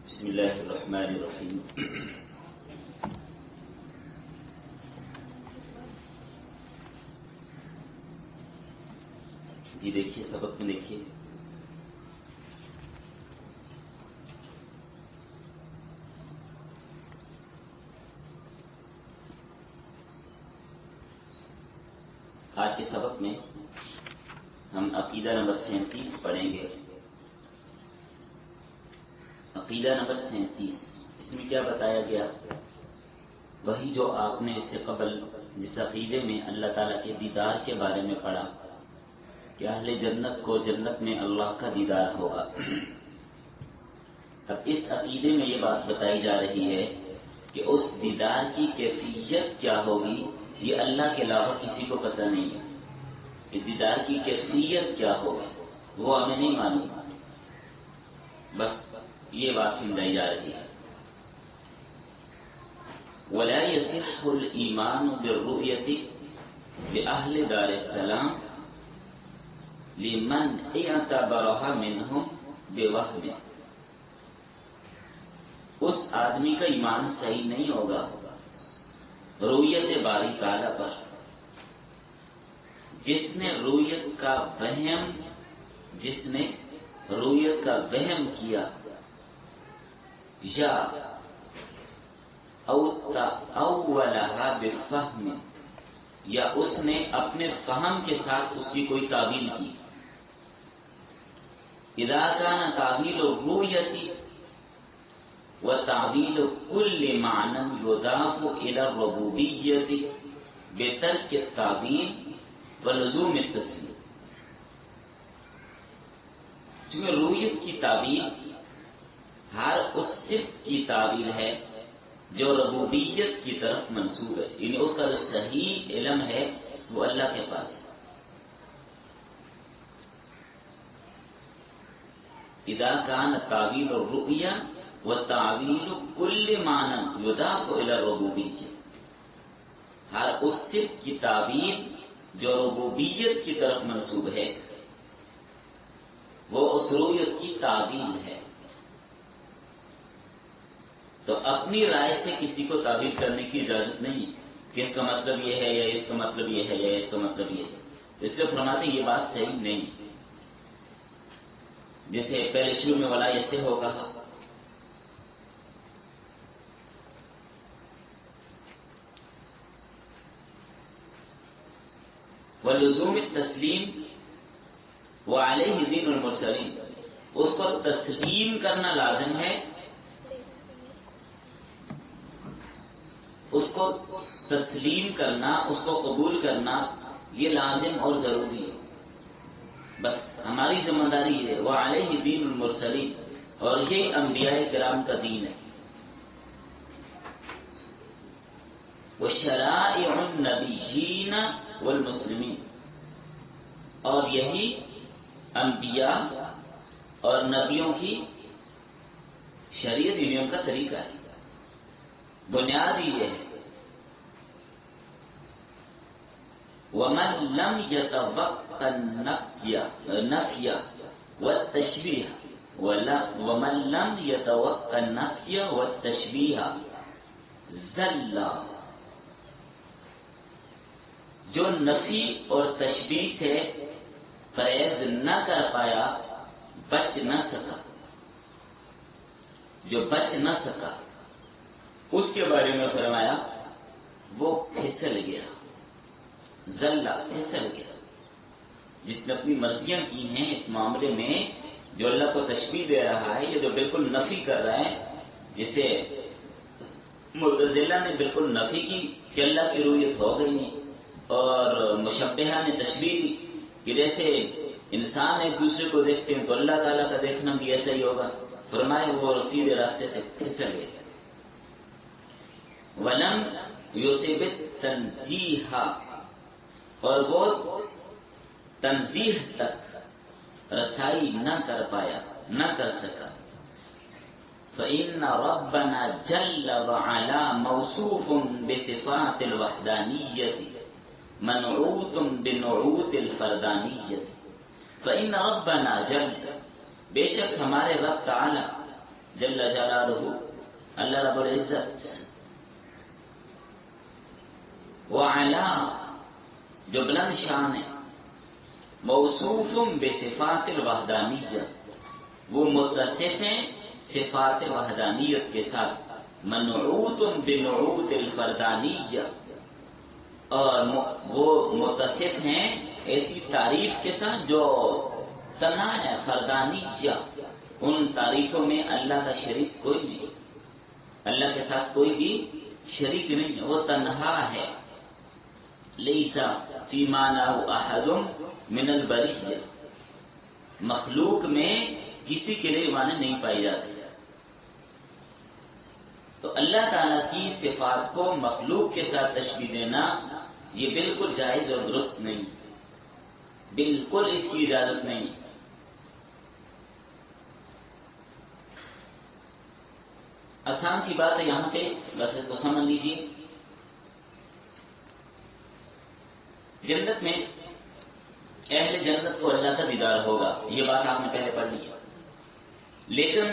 بسم اللہ الرحمن الرحیم۔ جی دیکھیے سبق میں دیکھیے، آج کے سبق میں ہم عقیدہ نمبر 37 پڑھیں گے۔ عقیدہ نمبر 37، اس میں کیا بتایا گیا؟ وہی جو آپ نے اس سے قبل جس عقیدے میں اللہ تعالیٰ کے دیدار کے بارے میں پڑھا کہ اہل جنت کو جنت میں اللہ کا دیدار ہوگا۔ اب اس عقیدے میں یہ بات بتائی جا رہی ہے کہ اس دیدار کی کیفیت کیا ہوگی، یہ اللہ کے علاوہ کسی کو پتہ نہیں ہے کہ دیدار کی کیفیت کیا ہوگی، وہ ہمیں نہیں معلوم، بس یہ بات سمجھائی جا رہی ہے۔ وَلَا يَصِحُّ الْإِيمَانُ بِالرُّؤْيَةِ بِأَهْلِ دَارِ السَّلَامِ لِمَنْ اعْتَبَرَهَا مِنْهُمْ بِوَهْمٍ۔ اس آدمی کا ایمان صحیح نہیں ہوگا رؤیت باری تعالیٰ پر، جس نے رؤیت کا وہم کیا یا اولها بفہم، یا اس نے اپنے فہم کے ساتھ اس کی کوئی تعویل کی۔ اذا کان تعویل الرؤیت وتعویل کل معنی یضاف الى الربوبیت بترک التعویل ولزوم التسلیم۔ چونکہ رؤیت کی تعویل ہر اس صفت کی تعویل ہے جو ربوبیت کی طرف منسوب ہے، یعنی اس کا جو صحیح علم ہے وہ اللہ کے پاس ہے۔ اذا کان تعویل الرؤیا وتعویل کل معنی یضاف الى الربوبیہ، ہر اس صفت کی تعویل جو ربوبیت کی طرف منسوب ہے وہ اس رؤیت کی تعویل ہے۔ تو اپنی رائے سے کسی کو تعویل کرنے کی اجازت نہیں ہے کہ اس کا مطلب یہ ہے یا اس کا مطلب یہ ہے یا اس کا مطلب یہ ہے، اس لیے فرماتے ہیں یہ بات صحیح نہیں۔ جیسے پہلے شروع میں ولا ایسے ہو کہا، ولزوم التسلیم وعلیہ دین المرسلین، اس کو تسلیم کرنا لازم ہے، اس کو تسلیم کرنا، اس کو قبول کرنا یہ لازم اور ضروری ہے، بس ہماری ذمہ داری ہے۔ وعلیہ دین المرسلین، اور یہی انبیاء کرام کا دین ہے۔ وشرائع النبیین والمسلمین، اور یہی انبیاء اور نبیوں کی شریعت، ان کا طریقہ ہے، بنیاد یہ ہے۔ وَمَن لَمْ يَتَوَقَّ النَّفْيَ وَالتَّشْبِيهَ وَمَن لَمْ يَتَوَقَّ النَّفْيَ وَالتَّشْبِيهَ زَلَّ، جو نفی اور تشبیہ سے پرہیز نہ کر پایا، بچ نہ سکا، جو بچ نہ سکا اس کے بارے میں فرمایا وہ پھسل گیا، زلہ پھسل گیا۔ جس نے اپنی مرضیاں کی ہیں اس معاملے میں، جو اللہ کو تشبیہ دے رہا ہے یا جو بالکل نفی کر رہا ہے، جسے معتزلہ نے بالکل نفی کی کہ اللہ کی رؤیت ہو گئی نہیں، اور مشبہہ نے تشبیہ دی کہ جیسے انسان ایک دوسرے کو دیکھتے ہیں تو اللہ تعالیٰ کا دیکھنا بھی ایسا ہی ہوگا، فرمائے وہ سیدھے راستے سے پھسل گئے۔ وَلَمْ يُصِبْ التَّنزِيهَ، اور وہ تنزیح تک رسائی نہ کر پایا، نہ کر سکا۔ فَإِنَّ رَبَّنَا جَلَّ وَعَلَا مَوْصُوفٌ بِصِفَاتِ الْوَحْدَانِيَّةِ منعوت بنعوت الفردانیت۔ فإن ربنا جل، بے شک ہمارے رب تعالی جل جلالہ، اللہ رب العزت، وعلا جو بلند شان ہے، موصوف بصفات الوحدانیہ، وہ متصف ہیں صفات وحدانیت کے ساتھ، منعوت بنعوت الفردانیہ، اور وہ متصف ہیں ایسی تعریف کے ساتھ جو تنہا ہے، فردانیہ، ان تعریفوں میں اللہ کا شریک کوئی نہیں، اللہ کے ساتھ کوئی بھی شریک نہیں ہے، وہ تنہا ہے، لیس فی معنی احد من البریہ، مخلوق میں کسی کے لیے معنی نہیں پائی جاتی. تو اللہ تعالیٰ کی صفات کو مخلوق کے ساتھ تشبیہ دینا یہ بالکل جائز اور درست نہیں، بالکل اس کی اجازت نہیں. آسان سی بات ہے یہاں پہ، بس اس کو سمجھ لیجیے. جنت میں اہل جنت کو اللہ کا دیدار ہوگا، یہ بات آپ نے پہلے پڑھ لی ہے، لیکن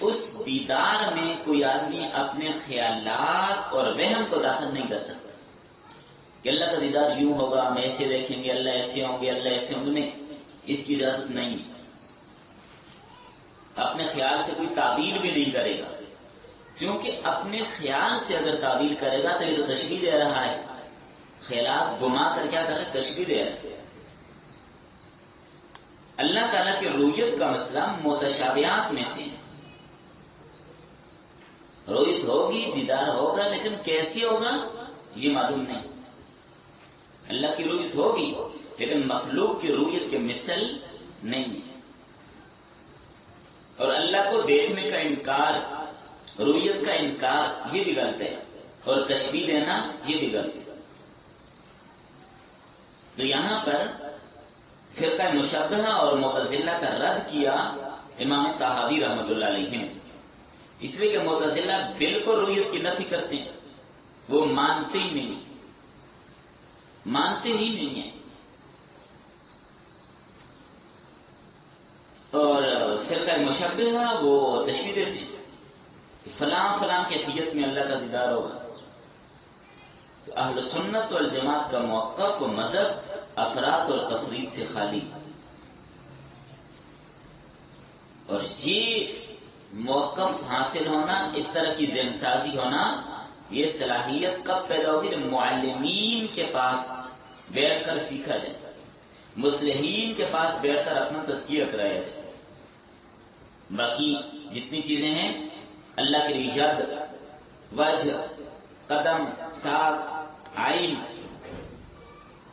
اس دیدار میں کوئی آدمی اپنے خیالات اور وہم کو داخل نہیں کر سکتا کہ اللہ کا دیدار یوں ہوگا، ہم ایسے دیکھیں گے، اللہ ایسے ہوں گے، اللہ ایسے ہوں گے، نہیں، اس کی اجازت نہیں. اپنے خیال سے کوئی تعبیر بھی نہیں کرے گا، کیونکہ اپنے خیال سے اگر تعبیر کرے گا تو یہ تو تشبیہ دے رہا ہے، خیالات گما کر کیا کر رہا ہے، تشبیہ دے رہا ہے. اللہ تعالیٰ کی رؤیت کا مسئلہ متشابہات میں سے ہے. رؤیت ہوگی، دیدار ہوگا، لیکن کیسے ہوگا یہ معلوم نہیں. اللہ کی رؤیت ہوگی لیکن مخلوق کی رؤیت کے مثل نہیں ہے. اور اللہ کو دیکھنے کا انکار، رؤیت کا انکار، یہ بھی غلط ہے، اور تشبیہ دینا یہ بھی غلط ہے. تو یہاں پر فرقہ مشبہہ اور معتزلہ کا رد کیا امام طحاوی رحمۃ اللہ علیہ نے، اس لیے کہ معتزلہ بالکل رؤیت کی نفی کرتے ہیں، وہ مانتے ہی نہیں، مانتے ہی نہیں ہیں. اور فرقہ مشبہہ وہ تشبیہ دیتے ہیں کہ فلاں فلاں کیفیت میں اللہ کا دیدار ہوگا. تو اہل سنت والجماعت کا موقف و مذہب افراد اور تفرید سے خالی، اور یہ موقف حاصل ہونا، اس طرح کی ذہن سازی ہونا، یہ صلاحیت کب پیدا ہوگی؟ جب معلمین کے پاس بیٹھ کر سیکھا جائے، مصلحین کے پاس بیٹھ کر اپنا تزکیہ کرایا جائے. باقی جتنی چیزیں ہیں اللہ کے ایجاد، وجہ، قدم، ساق، عین،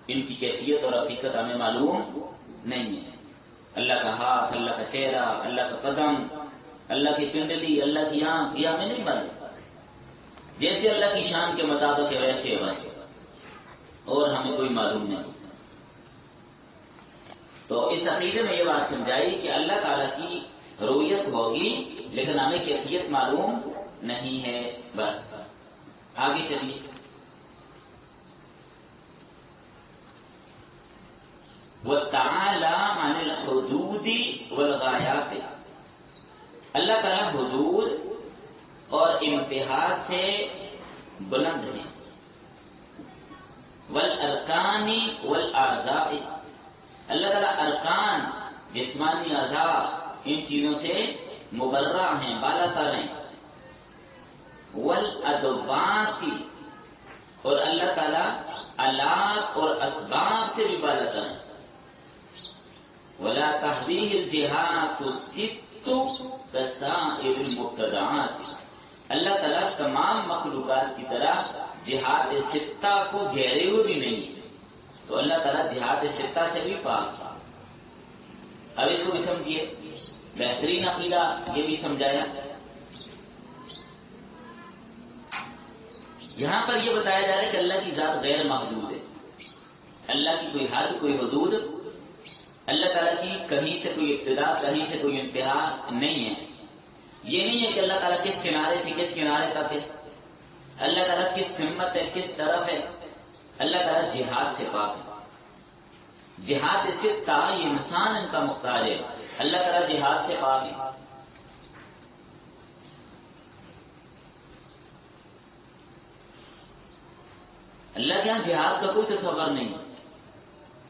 ان کی کیفیت اور حقیقت ہمیں معلوم نہیں ہے. اللہ کا ہاتھ، اللہ کا چہرہ، اللہ کا قدم، اللہ کی پنڈلی، اللہ کی آنکھ، یہ ہمیں نہیں معلوم. جیسے اللہ کی شان کے مطابق ہے ویسے ہے بس، اور ہمیں کوئی معلوم نہیں. تو اس عقیدے میں یہ بات سمجھائی کہ اللہ تعالیٰ کی رؤیت ہوگی لیکن ہمیں کیفیت معلوم نہیں ہے. بس آگے چلیے. وَتَعَالَى عَنِ الْحُدُودِ وَالْغَایَاتِ، اللہ تعالیٰ حدود اور انتہا سے بلند ہے. وَالْأَرْكَانِ وَالْأَعْضَاءِ، اللہ تعالیٰ ارکان، جسمانی اعضاء، ان چیزوں سے مبرہ ہیں، بالا تر ہیں. وَالْأَدْوَاتِ، اور اللہ تعالیٰ آلات اور اسباب سے بھی بالا تر ہیں. وَلَا تَحْوِيهِ الْجِهَاتُ السِّتُّ كَسَائِرِ الْمُبْتَدَعَاتِ، اللہ تعالیٰ تمام مخلوقات کی طرح جہات ستہ کو گھیرے ہوئے بھی نہیں ہے. تو اللہ تعالیٰ جہات ستہ سے بھی پاک. اب اس کو بھی سمجھیے، بہترین عقیدہ یہ بھی سمجھایا. یہاں پر یہ بتایا جا رہا ہے کہ اللہ کی ذات غیر محدود ہے، اللہ کی کوئی حد، کوئی حدود، اللہ تعالیٰ کی کہیں سے کوئی ابتدا، کہیں سے کوئی انتہا نہیں ہے. یہ نہیں ہے کہ اللہ تعالیٰ کس کنارے سے کس کنارے تک ہے، اللہ تعالیٰ کس سمت ہے، کس طرف ہے. اللہ تعالیٰ جہاد سے پاک ہے. جہاد ستہ یہ انسان ان کا محتاج ہے، اللہ تعالیٰ جہاد سے پاک ہے. اللہ کے یہاں جہاد کا کوئی تصور نہیں.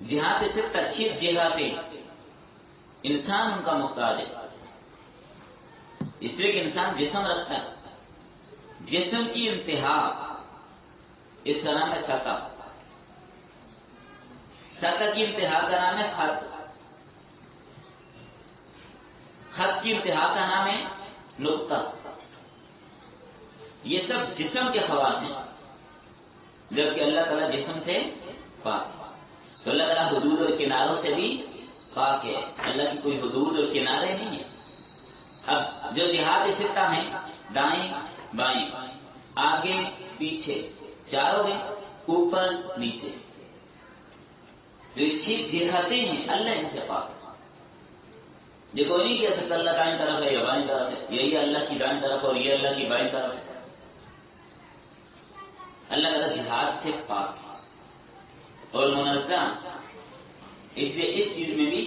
جہاد سے تچھیت جہاد ہے، انسان ان کا محتاج ہے. اس لیے کہ انسان جسم رکھتا ہے، جسم کی انتہا اس کا نام ہے سطح. سطح کی انتہا کا نام ہے خط. خط کی انتہا کا نام ہے نقطہ. یہ سب جسم کے خواص ہیں، جبکہ اللہ تعالیٰ جسم سے پاک ہے. تو اللہ تعالیٰ حدود اور کناروں سے بھی پاک ہے. اللہ کی کوئی حدود اور کنارے نہیں ہے. اب جو جہاد ستہ ہیں، دائیں بائیں آگے پیچھے چاروں ہیں، اوپر نیچے، جو چھ جہتیں ہیں اللہ ان سے پاک. یہ کوئی نہیں کہہ سکتا اللہ دائیں طرف ہے یا بائیں طرف ہے، یہی اللہ کی دائیں طرف اور یہ اللہ کی بائیں طرف ہے. اللہ تعالیٰ جہاد سے پاک اور منزہ. اس لیے اس چیز میں بھی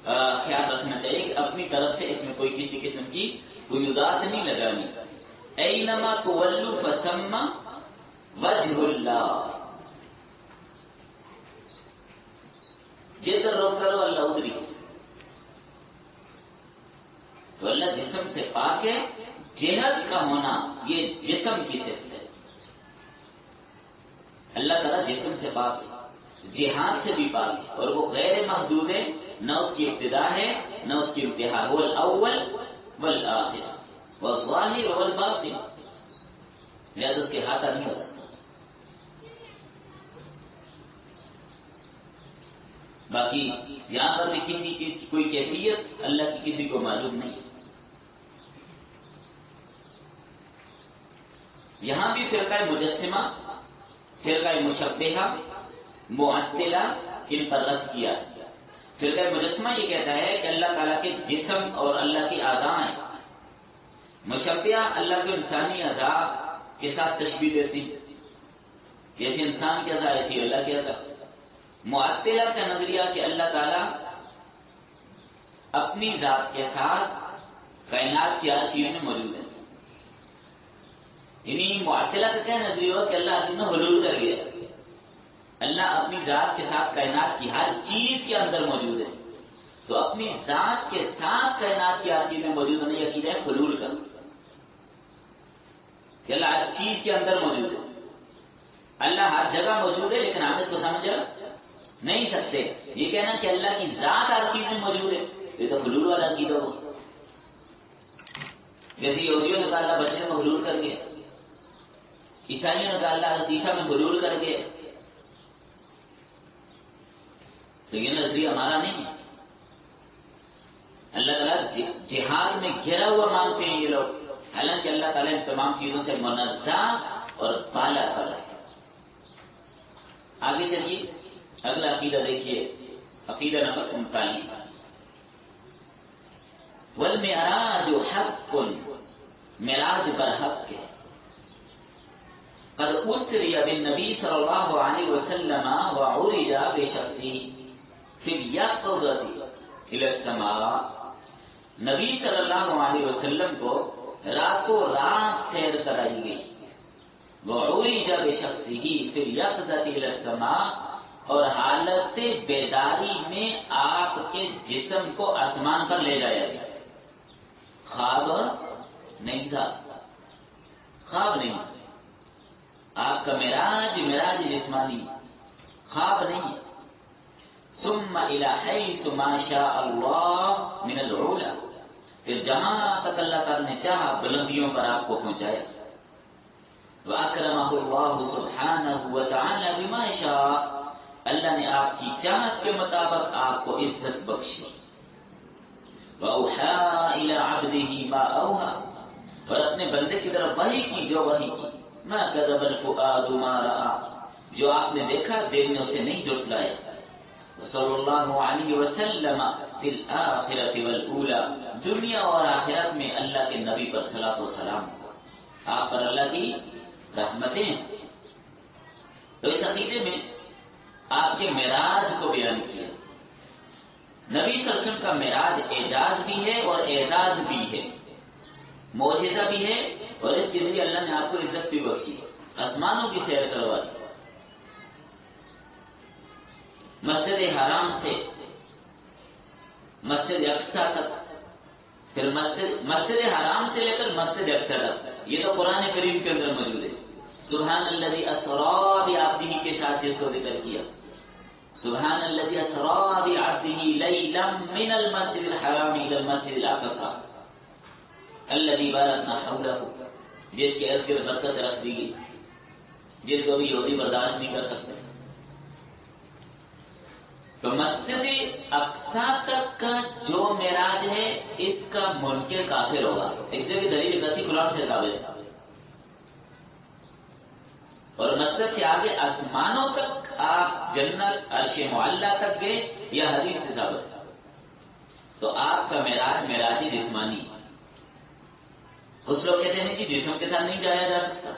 خیال رکھنا چاہیے کہ اپنی طرف سے اس میں کوئی کسی قسم کی کوئی ادات نہیں لگانی. اینما تولوا فثم وجہ اللہ. جدھر رخ کرو اللہ ادھر ہی. تو اللہ جسم سے پاک ہے. جہد کا ہونا یہ جسم کی صفت ہے. اللہ تعالیٰ جسم سے پاک ہے، جہاد سے بھی پاک ہے، اور وہ غیر محدود ہے. نہ اس کی ابتدا ہے نہ اس کی انتہا. هو الاول والآخر والظاہر والباطن. لہذا اس کے ہاتھ نہیں ہو سکتا. باقی یہاں پر بھی کسی چیز کی کوئی کیفیت اللہ کی کسی کو معلوم نہیں. یہاں بھی فرقہ مجسمہ، فرقہ مشبہہ، معطلہ ان پر رد کیا. فرقہ مجسمہ یہ کہتا ہے کہ اللہ تعالیٰ کے جسم اور اللہ کی اعضاء ہیں. مشبہہ اللہ کے انسانی اعضاء کے ساتھ تشبیہ دیتے ہیں، جیسے انسان کے اعضاء ایسی اللہ کے اعضاء. معطلہ کا نظریہ کہ اللہ تعالیٰ اپنی ذات کے ساتھ کائنات کی ہر چیز میں موجود ہے. یعنی معطلہ کا کیا نظریہ ہوا کہ اللہ عظیم میں حلول کر گیا. اللہ اپنی ذات کے ساتھ کائنات کی ہر چیز کے اندر موجود ہے. تو اپنی ذات کے ساتھ کائنات کی ہر چیز میں موجود ہونے یہ عقیدہ ہے حلول کا، کہ اللہ ہر چیز کے اندر موجود ہے. اللہ ہر جگہ موجود ہے لیکن ہم اس کو سمجھ نہیں سکتے. یہ کہنا کہ اللہ کی ذات ہر چیز میں موجود ہے یہ تو حلول والا عقیدہ ہو. جیسے یہودیوں نے کہا اللہ بچے میں حلول کر گئے، عیسائیوں نے کہا اللہ حضرت عیسیٰ میں حلول کر گئے. تو یہ نظریہ ہمارا نہیں ہے. اللہ تعالیٰ جہاد میں گھرا ہوا مانتے ہیں یہ لوگ، حالانکہ اللہ تعالیٰ ان تمام چیزوں سے منزہ اور بالا تر ہے. آگے چلیے اگلا عقیدہ دیکھیے، عقیدہ نمبر 39. والمعراج حق، معراج برحق ہے. قد اسری بالنبی صلی اللہ علیہ وسلم وعرج بشخصه فی الیقظۃ الی السماء. نبی صلی اللہ علیہ وسلم کو راتوں رات سیر کرائی گئی. وعرج بشخصه فی الیقظۃ الی السماء، اور حالت بیداری میں آپ کے جسم کو آسمان پر لے جایا گیا. خواب نہیں تھا، خواب نہیں تھا. آپ کا معراج جسمانی، خواب نہیں. ثم الى حيث ما شاء الله من العلا، پھر جہاں تک اللہ تعالی نے چاہا بلندیوں پر آپ کو پہنچایا. واکرمہ اللہ سبحانہ وتعالی بما شاء، اللہ نے آپ کی چاہت کے مطابق آپ کو عزت بخشی. واوحى الى عبده ما اوحى، اور اپنے بندے کی طرف وحی کی جو وحی کی. ما كذب الفؤاد ما رأى، جو آپ نے دیکھا دل نے اسے نہیں جھٹلایا. صلی اللہ علیہ وسلم فی الآخرۃ والأولی، دنیا اور آخرت میں اللہ کے نبی پر صلاۃ و سلام، آپ پر اللہ کی رحمتیں. تو اس عقیدے میں آپ کے معراج کو بیان کیا. نبی صلی اللہ علیہ وسلم کا معراج اعجاز بھی ہے اور اعزاز بھی ہے، معجزہ بھی ہے، اور اس کے ذریعے اللہ نے آپ کو عزت بھی بخشی، آسمانوں کی سیر کروا دی۔ مسجد حرام سے مسجد اقصیٰ تک، پھر مسجد حرام سے لے کر مسجد اقصیٰ تک، یہ تو قرآن کریم کے اندر موجود ہے۔ سبحان الذی اسریٰ بعبدہ کے ساتھ جس کو ذکر کیا، سبحان الذی اسریٰ بعبدہ لیلا من المسجد الحرام الی المسجد الاقصیٰ الذی بارکنا حولہ، جس کے ارد گرد برکت رکھ دی گئی، جس کو بھی یہودی برداشت نہیں کر سکتے۔ تو مسجد اقصیٰ تک کا جو معراج ہے اس کا منکر کافر ہوگا، اس لیے کہ دلیل قطعی قرآن سے ثابت ہے۔ اور مسجد سے آگے آسمانوں تک آپ جنت عرش معلیٰ تک گئے، یہ حدیث سے ثابت ہے۔ تو آپ کا معراج معراج جسمانی ہے۔ کچھ لوگ کہتے ہیں کہ جسم کے ساتھ نہیں جایا جا سکتا،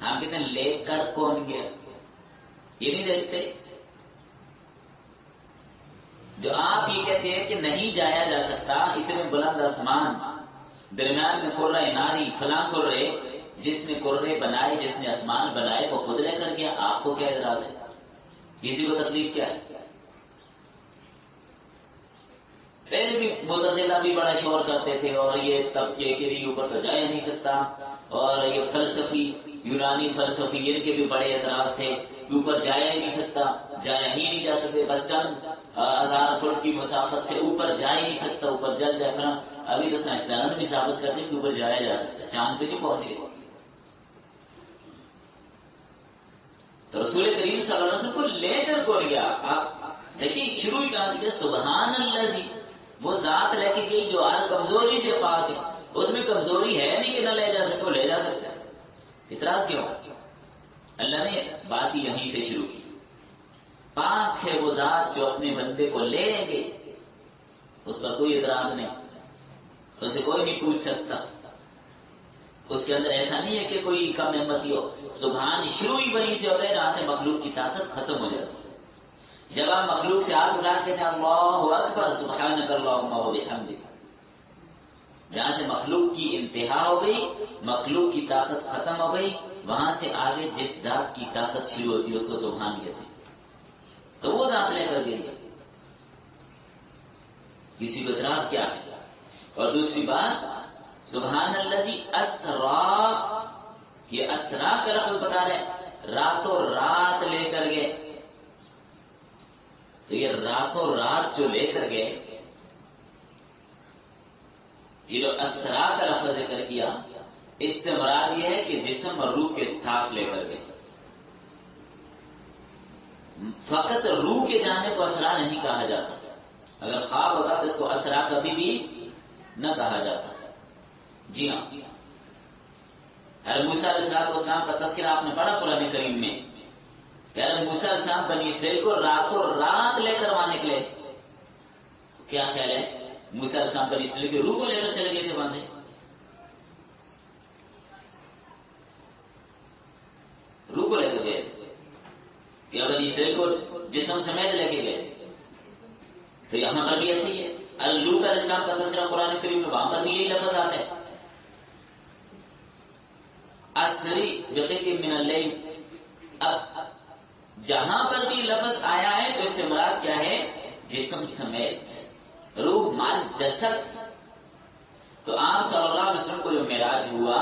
ہم کہتے ہیں لے کر کون گیا، یہ نہیں دیکھتے۔ جو آپ یہ کہتے ہیں کہ نہیں جایا جا سکتا، اتنے بلند آسمان، درمیان میں قرہ ناری، فلاں قرے، جس نے قرے بنائے، جس نے آسمان بنائے وہ خود لے کر گیا، آپ کو کیا اعتراض ہے؟ کسی کو تکلیف کیا ہے؟ پہلے بھی معتزلہ بھی بڑا شور کرتے تھے، اور یہ طبقے کے لیے اوپر تو جایا نہیں سکتا، اور یہ فلسفی یونانی فلسفی ان کے بھی بڑے اعتراض تھے کہ اوپر جایا ہی نہیں سکتا، جایا ہی نہیں جا سکتے، بس چند 1000 فٹ کی مسافت سے اوپر جا ہی نہیں سکتا، اوپر جل جائے پھر۔ ابھی تو سائنسدانوں نے بھی ثابت کر دیا کہ اوپر جایا جا سکتا ہے، چاند پہ نہیں پہنچے۔ تو رسول کریم صلی اللہ علیہ وسلم کو لے کر کون گیا؟ آپ دیکھیے شروع ہی کہاں سے کیا، سبحان اللہ جی، وہ ذات لے کے گئی جو ہر کمزوری سے پاک ہے، اس میں کمزوری ہے نہیں کہ نہ لے جا سکے، وہ لے جا سکتا ہے، اعتراض کیوں؟ اللہ نے بات یہیں سے شروع کی، پاک ہے وہ ذات جو اپنے بندے کو لے گے، اس پر کوئی اعتراض نہیں، اسے کوئی نہیں پوچھ سکتا، اس کے اندر ایسا نہیں ہے کہ کوئی کم ہمتی ہو۔ سبحان شروع ہی وہیں سے ہوتا ہے جہاں سے مخلوق کی طاقت ختم ہو جاتی ہے۔ جب آپ مخلوق سے ہاتھ اٹھا کے کہتے ہیں اللہ اکبر سبحانک اللہم وبحمدک، جہاں سے مخلوق کی انتہا ہو گئی، مخلوق کی طاقت ختم ہو گئی، وہاں سے آگے جس ذات کی طاقت شروع ہوتی ہے اس کو سبحان کہتے ہیں، تو وہ ذات لے کر گئی ہے، کسی کو اعتراض کیا ہے؟ اور دوسری بات، سبحان الذی اسریٰ، یہ اسریٰ کا لفظ بتا رہے، راتوں رات لے کر گئے، تو یہ راتوں رات جو لے کر گئے، یہ جو اسریٰ کا لفظ ذکر کیا، اس سے مراد یہ ہے کہ جسم اور روح کے ساتھ لے کر گئے، فقط روح کے جانے کو اسریٰ نہیں کہا جاتا، اگر خواب ہوتا تو اس کو اسریٰ کبھی بھی نہ کہا جاتا۔ جی ہاں، موسیٰ علیہ السلام کا تذکرہ آپ نے پڑھا قرآن کریم میں، موسیٰ علیہ السلام بنی اسرائیل کو راتوں رات لے کر وہاں نکلے، کیا خیال ہے؟ موسیٰ علیہ السلام بنی اسرائیل کی روح کو لے کر چلے گئے تھے وہاں سے، روح کو لے کر گئے تھے، یا بنی اسرائیل کو جسم سمیت لے کے گئے تھے؟ تو یہاں پر بھی ایسے ہی ہے، لوط علیہ السلام کا تذکرہ قرآن کریم میں، وہاں پر بھی یہی لفظ آتا ہے، اسری بقطع من اللیل۔ اب جہاں پر بھی لفظ آیا ہے تو اس سے مراد کیا ہے؟ جسم سمیت، روح مال جسد۔ تو آپ صلی اللہ علیہ وسلم کو جو معراج ہوا،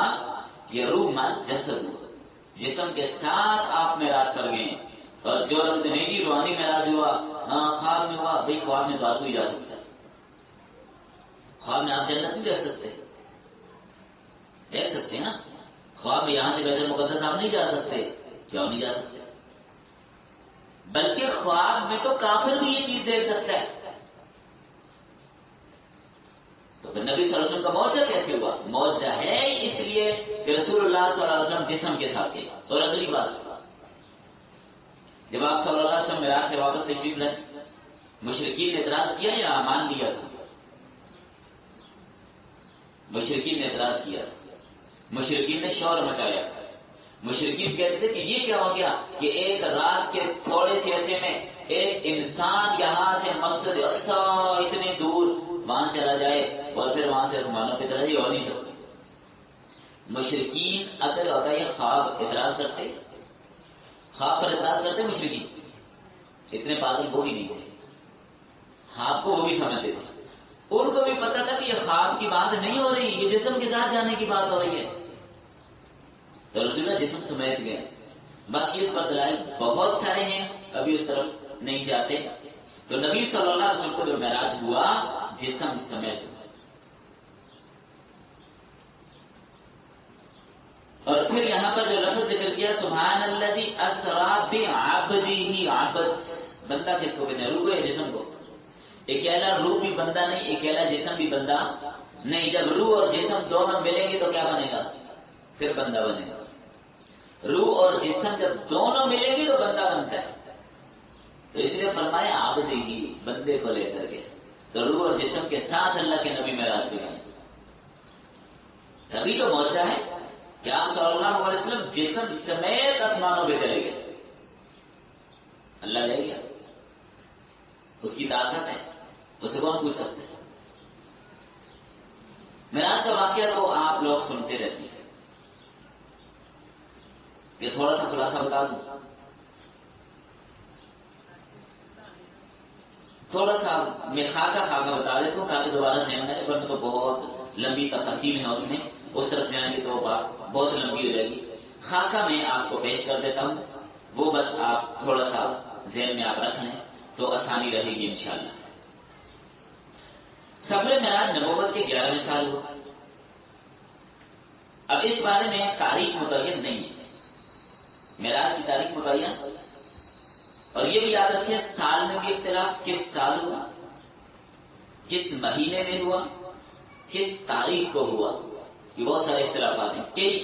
یہ روح مال جسد ہوا، جسم کے ساتھ آپ معراج پر گئے۔ اور جو لفظ نہیں جی روحانی معراج ہوا، خواب میں ہوا، بھائی خواب میں تو آپ کو ہی جا سکتا ہے، خواب میں آپ جنت نہیں دیکھ سکتے، دیکھ سکتے ہیں نا، خواب میں یہاں سے بیت المقدس آپ نہیں جا سکتے، کیوں نہیں جا سکتے؟ بلکہ خواب میں تو کافر بھی یہ چیز دیکھ سکتا ہے، تو پھر نبی صلی اللہ علیہ وسلم کا معجزہ کیسے ہوا؟ معجزہ ہے اس لیے کہ رسول اللہ صلی اللہ علیہ وسلم جسم کے ساتھ گئے۔ اور اگلی بات، جب آپ صلی اللہ علیہ وسلم معراج سے واپس تشریف لائے، مشرکین نے اعتراض کیا یا مان لیا تھا؟ مشرکین نے اعتراض کیا تھا، مشرکین نے شور مچایا تھا، مشرکین کہتے تھے کہ یہ کیا ہو گیا کہ ایک رات کے تھوڑے سے عرصے میں ایک انسان یہاں سے مسجد اقصی اتنے دور وہاں چلا جائے اور پھر وہاں سے آسمانوں پہ چلا جائے، ہو نہیں سکتا۔ مشرکین اگر ہوتا یہ خواب اعتراض کرتے، خواب پر اعتراض کرتے مشرکین، اتنے پاگل وہ بھی نہیں تھے، خواب کو وہ بھی سمجھتے تھے، ان کو بھی پتا تھا کہ یہ خواب کی بات نہیں ہو رہی، یہ جسم کے ساتھ جانے کی بات ہو رہی ہے، تو رسول اللہ جسم سمیت گئے۔ باقی اس پر دلائل بہت سارے ہیں، ابھی اس طرف نہیں جاتے۔ تو نبی صلی اللہ علیہ وسلم کو جو معراج ہوا جسم سمیت، اور پھر یہاں پر جو لفظ ذکر کیا سبحان الذی اسری بعبدہ، عبد بندہ کس کو کہتے ہیں؟ روح ہے، جسم کو۔ اکیلا روح بھی بندہ نہیں، اکیلا جسم بھی بندہ نہیں، جب روح اور جسم دونوں ملیں گے تو کیا بنے گا؟ پھر بندہ بنے گا۔ روح اور جسم جب دونوں ملیں گے تو بندہ بنتا ہے، تو اس لیے فرمایا عبدہ، بندے کو لے کر کے، تو روح اور جسم کے ساتھ اللہ کے نبی معراج پہ گئے۔ تبھی تو معجزہ ہے کہ آپ صلی اللہ علیہ وسلم جسم سمیت آسمانوں پہ چلے گئے، اللہ لے گیا، اس کی طاقت ہے، اسے کون پوچھ سکتے ہیں؟ معراج کا واقعہ تو آپ لوگ سنتے رہتے ہیں، کہ تھوڑا سا خلاصہ بتا دوں، تھوڑا سا میں خاکہ بتا دیتا ہوں تاکہ دوبارہ ذہن میں آئے، ورنہ تو بہت لمبی تفصیل ہے اس میں، اس طرف جائیں گے تو بات بہت لمبی ہو جائے گی۔ خاکہ میں آپ کو پیش کر دیتا ہوں، وہ بس آپ تھوڑا سا ذہن میں آپ رکھ لیں تو آسانی رہے گی انشاءاللہ۔ سفر معراج نبوت کے 11ویں سال ہوا۔ اب اس بارے میں تاریخ متعین نہیں ہے، معراج کی تاریخ متعین، اور یہ بھی یاد رکھیں سال میں بھی اختلاف، کس سال ہوا، کس مہینے میں ہوا، کس تاریخ کو ہوا، یہ بہت سارے اختلافات ہیں، کئی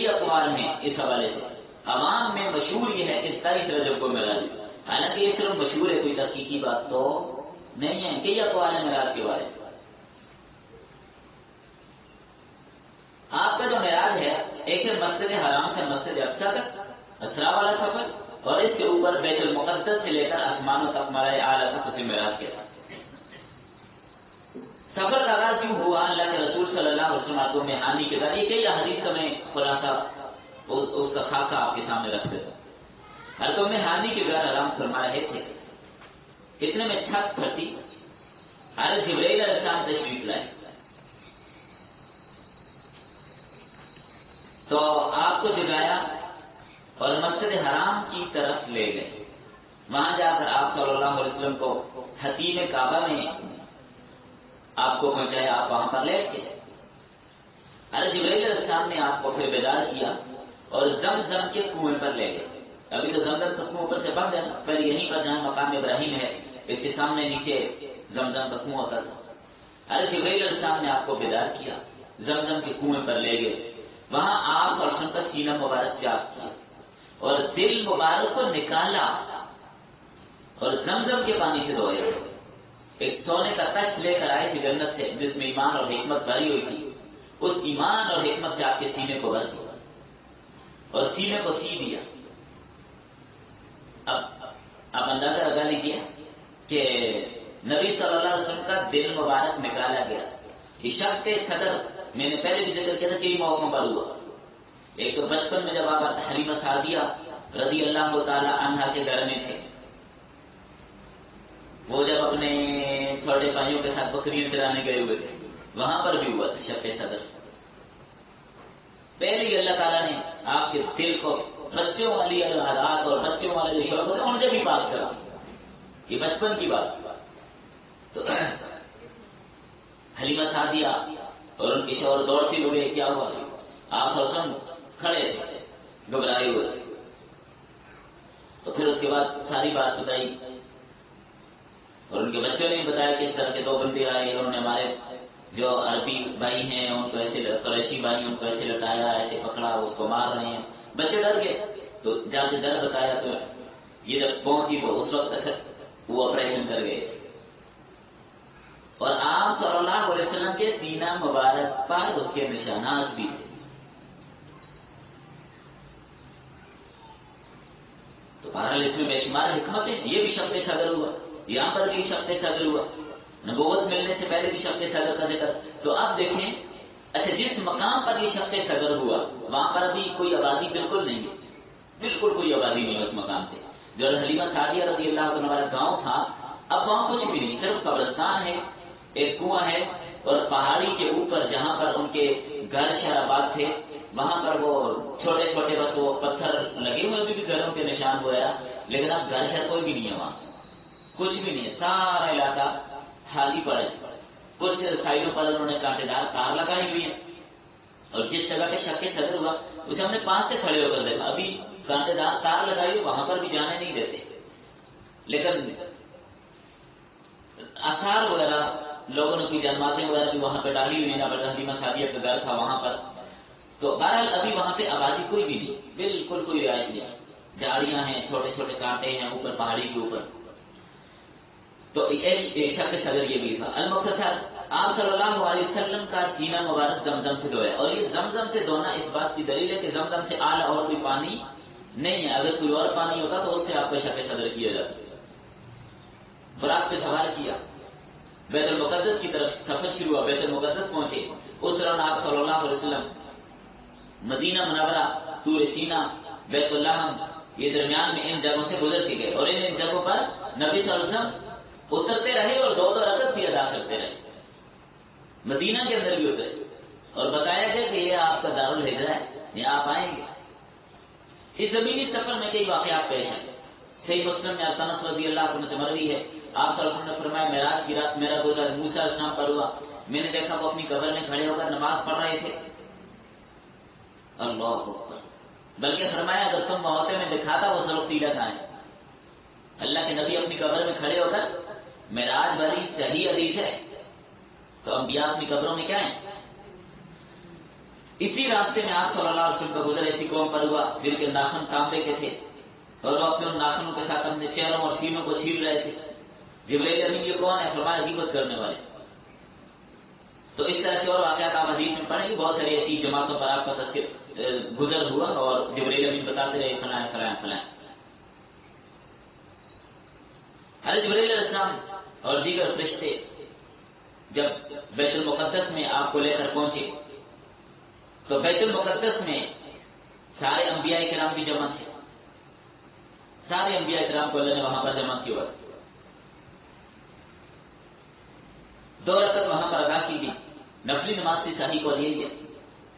اقوال ہیں اس حوالے سے۔ عوام میں مشہور یہ ہے کہ 27 رجب کو معراج ہوا، حالانکہ یہ صرف مشہور ہے، کوئی تحقیقی بات تو نہیں ہے، کئی اقوال ہیں معراج کے بارے میں۔ آپ کا جو معراج ہے، ایک ہے مسجد حرام سے مسجد اقصی تک اسرا والا سفر، اور اس سے اوپر بیت المقدس سے لے کر آسمانوں تک ملائے اعلیٰ تک اسے معراج کہتے ہیں۔ سفر کا آغاز یوں ہوا، اللہ کے رسول صلی اللہ علیہ وسلم آتوں میں حانی کے دار، یہ کئی حدیث کا میں خلاصہ اس کا خاکہ آپ کے سامنے رکھ دیتا ہوں۔ حضرت میں حانی کے گھر آرام فرما رہے تھے، اتنے میں چھت پھٹی، حضرت جبرائیل علیہ السلام تشریف لائے، تو آپ کو جگایا اور مسجد حرام کی طرف لے گئے۔ وہاں جا کر آپ صلی اللہ علیہ وسلم کو حتیم کعبہ میں آپ کو پہنچایا، آپ وہاں پر لیٹ گئے۔ حضرت جبرائیل علیہ السلام نے آپ کو پھر بیدار کیا اور زمزم کے کنویں پر لے گئے۔ ابھی تو زمزم کا کنواں اوپر سے بند ہے، پہلے یہیں پر جہاں مقام ابراہیم ہے اس کے سامنے نیچے زمزم کا کنواں ہوتا تھا۔ حضرت جبرائیل علیہ السلام نے آپ کو بیدار کیا، زمزم کے کنویں پر لے گئے، وہاں آپ صلی اللہ علیہ وسلم کا سینہ مبارک چاک کیا اور دل مبارک کو نکالا اور زمزم کے پانی سے دھویا۔ ایک سونے کا تشت لے کر آئے تھے جنت سے، جس میں ایمان اور حکمت بھری ہوئی تھی، اس ایمان اور حکمت سے آپ کے سینے کو بھر دیا اور سینے کو سی دیا۔ اب آپ اندازہ لگا لیجئے کہ نبی صلی اللہ علیہ وسلم کا دل مبارک نکالا گیا۔ یہ شق صدر میں نے پہلے بھی ذکر کیا تھا، کئی موقعوں پر ہوا۔ ایک تو بچپن میں جب آپ حلیمہ سعدیہ رضی اللہ تعالی عنہا کے گھر میں تھے، وہ جب اپنے چھوٹے بھائیوں کے ساتھ بکریاں چرانے گئے ہوئے تھے، وہاں پر بھی ہوا تھا شق صدر۔ پہلے ہی اللہ تعالیٰ نے آپ کے دل کو بچوں والی عادات اور بچوں والے جو شوق ہوتے ہیں ان سے بھی پاک کرا، یہ بچپن کی بات۔ تو حلیمہ سعدیہ اور ان کی شوہر دوڑتی ہوئے، کیا ہوا؟ آپ صلی اللہ علیہ وسلم کھڑے تھے گھبرائے ہوئے۔ تو پھر اس کے بعد ساری بات بتائی اور ان کے بچوں نے بتایا کہ اس طرح کے دو بندے آئے، انہوں نے ہمارے جو عربی بھائی ہیں ان کو ایسے، قریشی بھائی ان کو ایسے لٹایا، ایسے پکڑا، اس کو مار رہے ہیں۔ بچے ڈر گئے، تو جا کے ڈر بتایا، تو یہ جب پہنچی تو اس وقت تک وہ آپریشن کر گئے تھے، اور آپ صلی اللہ علیہ وسلم کے سینہ مبارک پر اس کے نشانات بھی تھے۔ تو بہرحال اس میں بے شمار حکمت ہے. یہ بھی شق صدر ہوا، یہاں پر بھی شق صدر ہوا، نبوت ملنے سے پہلے بھی شق صدر کا ذکر. تو اب دیکھیں، اچھا جس مقام پر یہ شق صدر ہوا وہاں پر ابھی کوئی آبادی بالکل نہیں ہے، بالکل کوئی آبادی نہیں ہے اس مقام پہ. جو حلیمہ سعدیہ رضی اللہ عنہ والا گاؤں تھا، اب وہاں کچھ بھی نہیں، صرف قبرستان ہے، ایک کنواں ہے، اور پہاڑی کے اوپر جہاں پر ان کے گھر شہرآباد تھے وہاں پر وہ چھوٹے چھوٹے بس وہ پتھر لگے ہوئے، ابھی بھی گھروں کے نشان وغیرہ، لیکن اب گھر شہر کوئی بھی نہیں ہے وہاں، کچھ بھی نہیں ہے، سارا علاقہ خالی پڑا ہے. کچھ سائڈوں پر انہوں نے کانٹے دار تار لگائی ہوئی ہیں، اور جس جگہ پہ شق صدر ہوا اسے ہم نے پاس سے کھڑے ہو کر دیکھا، ابھی کانٹے دار تار لگائی ہوئی، وہاں پر بھی جانے نہیں دیتے. لیکن آثار وغیرہ لوگوں نے کوئی جنمازیں وغیرہ بھی وہاں پہ ڈالی ہوئی، حلیمہ سعدیہ کا گھر تھا وہاں پر. تو بہرحال ابھی وہاں پہ آبادی کوئی بھی نہیں، بالکل کوئی رہائش نہیں، جھاڑیاں ہیں، چھوٹے چھوٹے کانٹے ہیں اوپر پہاڑی کے اوپر. تو ایک شق صدر یہ بھی تھا. المختصر، آپ صلی اللہ علیہ وسلم کا سینہ مبارک زمزم سے دھویا، اور یہ زمزم سے دھونا اس بات کی دلیل ہے کہ زمزم سے اعلیٰ اور کوئی پانی نہیں ہے. اگر کوئی اور پانی ہوتا تو اس سے آپ کا شق صدر کیا جاتا. براق پہ سوار کیا، بیت المقدس کی طرف سفر شروع ہوا، بیت المقدس پہنچے. اس دوران آپ صلی اللہ علیہ وسلم مدینہ منورہ، طور سینا، بیت اللحم، یہ درمیان میں ان جگہوں سے گزر کے گئے، اور ان جگہوں پر نبی صلی اللہ علیہ وسلم اترتے رہے اور دو رکعت بھی ادا کرتے رہے. مدینہ کے اندر بھی اترے اور بتایا گیا کہ یہ آپ کا دارالہجرہ ہے، یہاں آپ آئیں گے. اس زمینی سفر میں کئی واقعات پیش ہیں. صحیح مسلم میں انس رضی اللہ عنہ سے مروی ہے، آپ صلی اللہ علیہ وسلم نے فرمایا معراج کی رات میرا گزر موسیٰ علیہ السلام پر ہوا، میں نے دیکھا وہ اپنی قبر میں کھڑے ہو کر نماز پڑھ رہے تھے. اللہ اکبر. بلکہ فرمایا اگر تم موتے میں دکھاتا وہ ضرور ٹیلا کھائیں. اللہ کے نبی اپنی قبر میں کھڑے ہو کر، معراج والی صحیح حدیث ہے، تو انبیاء اپنی قبروں میں کیا ہیں. اسی راستے میں آپ صلی اللہ علیہ وسلم کا گزر ایسی قوم پر ہوا جن کے ناخن تانبے کے تھے، اور وہ اپنے ان ناخنوں کے ساتھ اپنے چہروں اور سینوں کو چھیل رہے تھے. جبرائیل امین یہ کون ہے؟ فرمایا غیبت کرنے والے. تو اس طرح کے اور واقعات آپ حدیث میں پڑھیں گے، بہت ساری ایسی جماعتوں پر آپ کا تذکر گزر ہوا اور جبرائیل امین بتاتے رہے فلاں فلاں فلاں. حضرت جبرائیل علیہ السلام اور دیگر فرشتے جب بیت المقدس میں آپ کو لے کر پہنچے تو بیت المقدس میں سارے انبیاء کرام بھی جمع تھے، سارے انبیاء کرام کو اللہ نے وہاں پر جمع کیا ہوا تھا. 2 رکعت وہاں پر ادا کی گئی، نفلی نماز تھی. صحیح کو یہی ہے،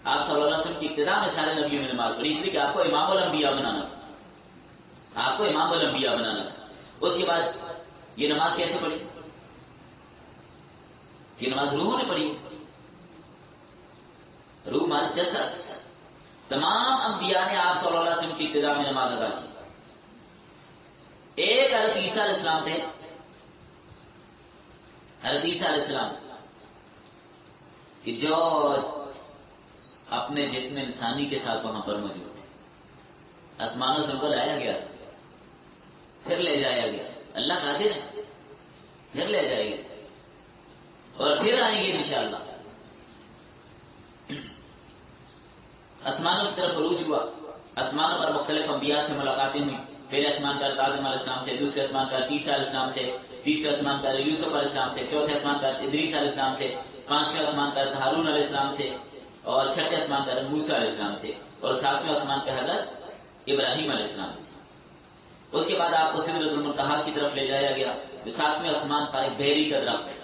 آپ صلی اللہ علیہ وسلم کی ابتدا میں سارے نبیوں نے نماز پڑھی، اس لیے کہ آپ کو امام الانبیاء بنانا تھا، آپ کو امام الانبیاء بنانا تھا. اس کے بعد یہ نماز کیسے پڑھی؟ یہ نماز روحوں نے پڑھی. روح مال جسد، تمام انبیاء نے آپ صلی اللہ علیہ وسلم کی ابتدا میں نماز ادا کی. ایک حضرت عیسیٰ علیہ السلام تھے، حضرت عیسیٰ علیہ السلام کہ جو اپنے جسم انسانی کے ساتھ وہاں پر موجود تھے. آسمانوں سے ان کو لایا گیا تھا، پھر لے جایا گیا. اللہ قادر ہے، پھر لے جائے گا اور پھر آئیں گے انشاءاللہ. آسمانوں کی طرف عروج ہوا، آسمانوں پر مختلف انبیاء سے ملاقاتیں ہوئیں. پہلے آسمان پر آدم علیہ السلام سے، دوسرے آسمان پر عیسیٰ علیہ السلام سے، تیسرے آسمان پر یوسف علیہ السلام سے، چوتھے آسمان پر ادریس علیہ السلام سے، پانچویں آسمان پر ہارون علیہ السلام سے، اور چھٹے آسمان پر موسیٰ علیہ السلام سے، اور ساتویں آسمان پر حضرت ابراہیم علیہ السلام سے. اس کے بعد آپ کو سدرۃ المنتہا کی طرف لے جایا گیا، جو 7ویں آسمان پر ایک بیری کا درخت ہے.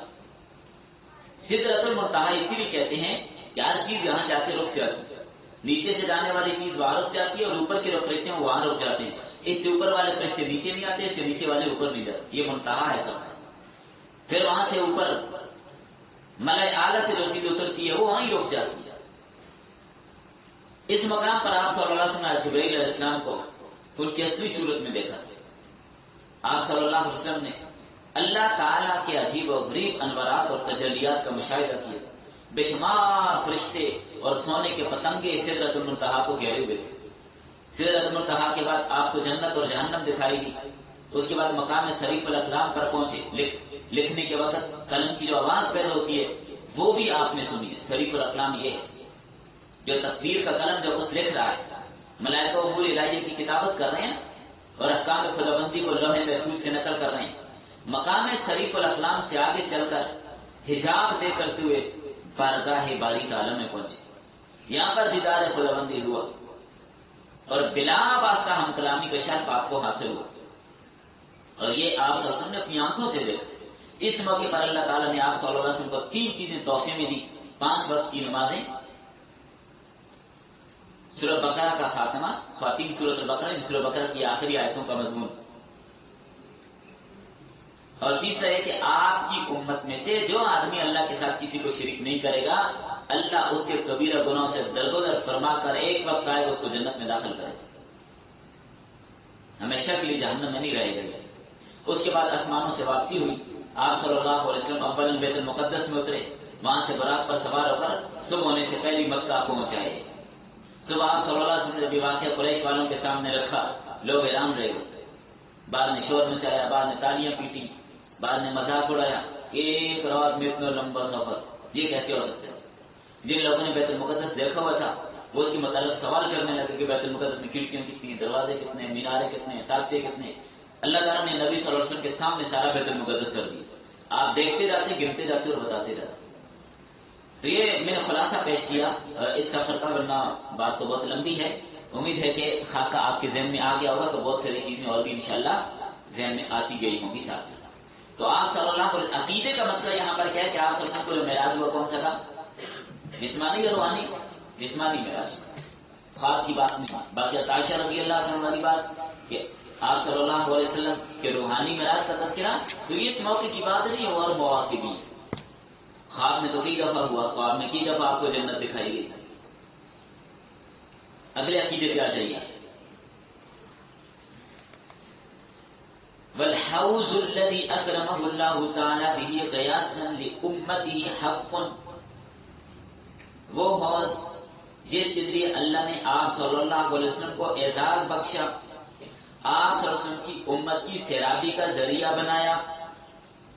سدرۃ المنتہا اسی لیے کہتے ہیں کہ ہر چیز یہاں جا کے رک جاتی ہے. نیچے سے جانے والی چیز وہاں رک جاتی ہے، اور اوپر کے جو فرشتے ہیں وہاں رک جاتے ہیں. اس سے اوپر والے فرشتے نیچے نہیں آتے، اس سے نیچے والے اوپر نہیں جاتے. یہ منتہا ہے سب. پھر وہاں سے اوپر ملائے اعلیٰ سے جو چیز اترتی ہے وہ وہاں ہی رک جاتی ہے. اس مقام پر آپ صلی اللہ علیہ وسلم نے جبرائیل علیہ السلام کو ان کی اصلی صورت میں دیکھا تھا. آپ صلی اللہ علیہ وسلم نے اللہ تعالیٰ کے عجیب و غریب انوارات اور تجلیات کا مشاہدہ کیا. بے شمار فرشتے اور سونے کے پتنگے سدرۃ المنتہا کو گھیرے ہوئے تھے. سدرۃ المنتہا کے بعد آپ کو جنت اور جہنم دکھائی گئی. اس کے بعد مقام شریف الاقلام پر پہنچے. لکھنے کے وقت قلم کی جو آواز پیدا ہوتی ہے وہ بھی آپ نے سنی ہے. شریف الاقلام یہ ہے جو تقدیر کا قلم جو کچھ لکھ رہا ہے. ملائکہ امور الہیہ کی کتابت کر رہے ہیں اور احکام خداوندی کو لوح محفوظ سے نقل کر رہے ہیں، مقام شریف الاقلام سے آگے چل کر حجاب دے کرتے ہوئے بارگاہ باری تعالی میں پہنچے، یہاں پر دیدار خداوندی ہوا اور بلا واسطہ ہم کلامی کا شرف آپ کو حاصل ہوا، اور یہ آپ صلی اللہ علیہ وسلم نے اپنی آنکھوں سے دیکھا۔ اس موقع پر اللہ تعالیٰ نے آپ صلی اللہ علیہ وسلم کو 3 چیزیں تحفے میں دی: 5 وقت کی نمازیں، سورۃ بقرہ کا خاتمہ، خواتین سورۃ البقرہ، سورۃ بقرہ کی آخری آیتوں کا مضمون، اور تیسرا یہ کہ آپ کی امت میں سے جو آدمی اللہ کے ساتھ کسی کو شریک نہیں کرے گا، اللہ اس کے کبیرہ گناہوں سے درگزر فرما کر ایک وقت آئے گا اس کو جنت میں داخل کرے گا، ہمیشہ کے لیے جہنم میں نہیں رہے گا۔ اس کے بعد آسمانوں سے واپسی ہوئی، آپ صلی اللہ علیہ وسلم اول بیت المقدس میں اترے، وہاں سے براق پر سوار ہو کر صبح ہونے سے پہلی مکہ پہنچ آئے۔ صبح آپ صلی اللہ علیہ وسلم نے یہ واقعہ قریش والوں کے سامنے رکھا، لوگ حیران رہ گئے، بعد نے شور مچایا، بعد نے تالیاں پیٹی، بعد نے مذاق اڑایا، ایک رات میں اتنا لمبا سفر یہ کیسے ہو سکتا ہے؟ جن لوگوں نے بیت المقدس دیکھا ہوا تھا وہ اس کے متعلق سوال کرنے لگے کہ بیت المقدس میں کھڑکیاں کتنی ہیں، دروازے کتنے ہیں، مینارے کتنے ہیں، تاکچے کتنے ہیں۔ اللہ تعالیٰ نے نبی صلی اللہ علیہ وسلم کے سامنے سارا بیت المقدس کر دیا، آپ دیکھتے جاتے، گنتے جاتے اور بتاتے جاتے۔ تو یہ میں نے خلاصہ پیش کیا اس سفر کا، ورنہ بات تو بہت لمبی ہے۔ امید ہے کہ خاکہ آپ کے ذہن میں آ گیا ہوگا، تو بہت ساری چیزیں اور بھی انشاءاللہ ذہن میں آتی گئی ہوں گی ساتھ ساتھ۔ تو آپ صلی اللہ علیہ وسلم عقیدے کا مسئلہ یہاں پر کیا ہے کہ آپ صلی اللہ علیہ وسلم کو جو معراج ہوا کون سا تھا؟ جسمانی یا روحانی؟ جسمانی معراج، خواب کی بات نہیں۔ باقی عائشہ رضی اللہ عنہ والی بات کہ آپ صلی اللہ علیہ وسلم کے روحانی معراج کا تذکرہ، تو اس موقع کی بات نہیں، اور مواقع بھی۔ خواب میں تو کئی دفعہ ہوا، خواب میں کئی دفعہ آپ کو جنت دکھائی گئی۔ اگلے عقیدے پہ آ جائیے۔ والحوض الذي اكرمه الله تعالى به قياسا لامته حق، وہ حوض جس کے ذریعے اللہ نے آپ صلی اللہ علیہ وسلم کو اعزاز بخشا، آپ صلی اللہ علیہ وسلم کی امت کی سیرابی کا ذریعہ بنایا،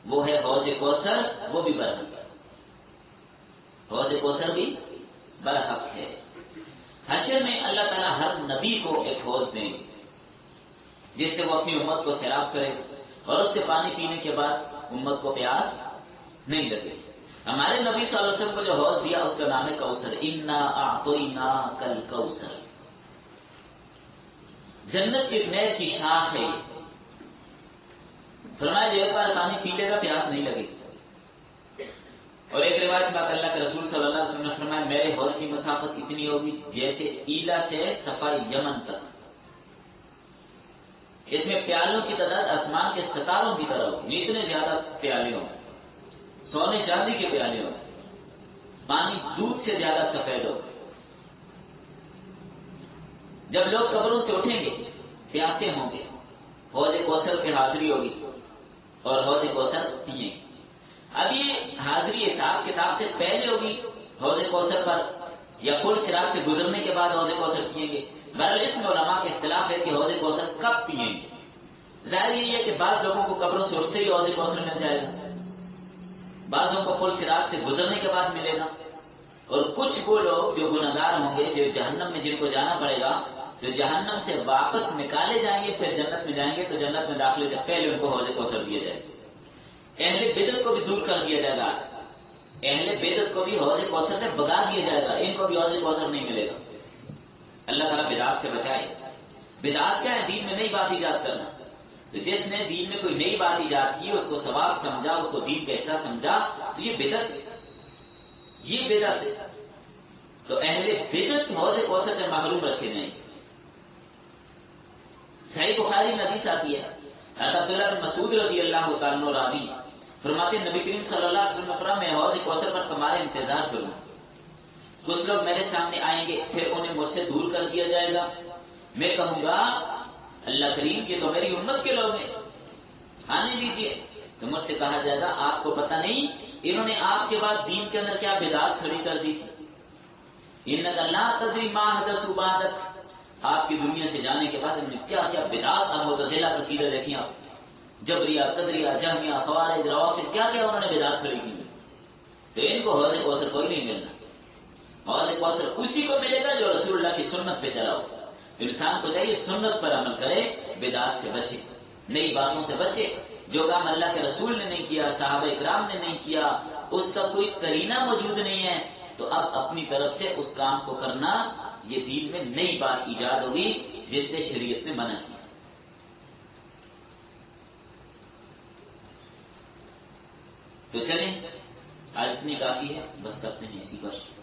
وہ ہے حوض کوثر، وہ بھی برحق ہے۔ حوض کوثر بھی برحق ہے۔ حشر میں اللہ تعالیٰ ہر نبی کو ایک حوض دیں گے جس سے وہ اپنی امت کو سیراب کرے، اور اس سے پانی پینے کے بعد امت کو پیاس نہیں لگے۔ ہمارے نبی صلی اللہ علیہ وسلم کو جو حوض دیا اس کا نام ہے کوثر، انا اعطیناک الکوثر، جنت کی نہر کی شاخ ہے۔ فرمایا جو ایک بار پانی پی لے گا پیاس نہیں لگے گی۔ اور ایک روایت میں اللہ کے رسول صلی اللہ علیہ وسلم نے فرمایا میرے حوض کی مسافت اتنی ہوگی جیسے ایلا سے صفا یمن تک، اس میں پیالوں کی تعداد آسمان کے ستاروں کی طرح ہوگی، اتنے زیادہ پیالے ہوں، سونے چاندی کے پیالے ہوں، پانی دودھ سے زیادہ سفید ہوگا۔ جب لوگ قبروں سے اٹھیں گے پیاسے ہوں گے، حوض کوثر پہ حاضری ہوگی اور حوض کوثر پئیں گے۔ اب یہ حاضری حساب کتاب سے پہلے ہوگی حوض کوثر پر، یا پل صراط سے گزرنے کے بعد حوض کوثر پئیں گے؟ بہرحال اس میں علماء کا اختلاف ہے کہ حوض کوثر کب پئیں گے۔ ظاہر یہ ہے کہ بعض لوگوں کو قبروں سے اٹھتے ہی حوض کوثر مل جائے گا، بعضوں کو پل صراط سے گزرنے کے بعد ملے گا، اور کچھ وہ لوگ جو گنہگار ہوں گے، جو جہنم میں جن کو جانا پڑے گا، جو جہنم سے واپس نکالے جائیں گے پھر جنت میں جائیں گے، تو جنت میں داخلے سے پہلے ان کو حوض کوثر دیا جائے گا۔ اہل بدعت کو بھی دور کر دیا جائے گا، اہل بدعت کو بھی حوض کوثر سے بگا دیا جائے گا، ان کو بھی حوض کوثر نہیں ملے گا۔ اللہ تعالیٰ بدعات سے بچائے۔ بدعات کیا ہے؟ دین میں نئی بات ایجاد کرنا۔ تو جس نے دین میں کوئی نئی بات ایجاد کی، اس کو ثواب سمجھا، اس کو دین کا حصہ سمجھا، تو یہ بدعت ہے، یہ بدعت ہے۔ تو اہل بدعت حوض کوثر سے محروم رکھے جائیں گے۔ صحیح بخاری میں حدیث آتی ہے، حضرت عبداللہ بن مسعود رضی اللہ تعالیٰ عنہ راوی فرماتے ہیں نبی کریم صلی اللہ علیہ وسلم نے فرمایا میں حوض کوثر پر تمہارا انتظار کروں، کچھ لوگ میرے سامنے آئیں گے پھر انہیں مجھ سے دور کر دیا جائے گا، میں کہوں گا اللہ کریم یہ تو میری امت کے لوگ ہیں، آنے دیجئے، تو مجھ سے کہا جائے گا آپ کو پتہ نہیں انہوں نے آپ کے بعد دین کے اندر کیا بدعت کھڑی کر دی تھی، انک لا تدری ما حدثوا بعدک، آپ کی دنیا سے جانے کے بعد انہوں نے کیا کیا بدعات، معتزلہ کا عقیدہ دیکھیں آپ، جبریہ، قدریہ، جہمیہ، خوارج، روافض، کیا کیا انہوں نے بدعات کھڑی کی، تو ان کو حوض کوثر کوئی نہیں ملنا۔ حوض کوثر اسی کو ملے گا جو رسول اللہ کی سنت پہ چلا ہو، تو انسان کو چاہیے سنت پر عمل کرے، بدعات سے بچے، نئی باتوں سے بچے۔ جو کام اللہ کے رسول نے نہیں کیا، صحابہ اکرام نے نہیں کیا، اس کا کوئی قرینہ موجود نہیں ہے، تو اب اپنی طرف سے اس کام کو کرنا، یہ دین میں نئی بات ایجاد ہوگی جس سے شریعت نے منع کیا۔ تو چلیں، آج اتنی کافی ہے، بس کرتے ہیں اسی پر۔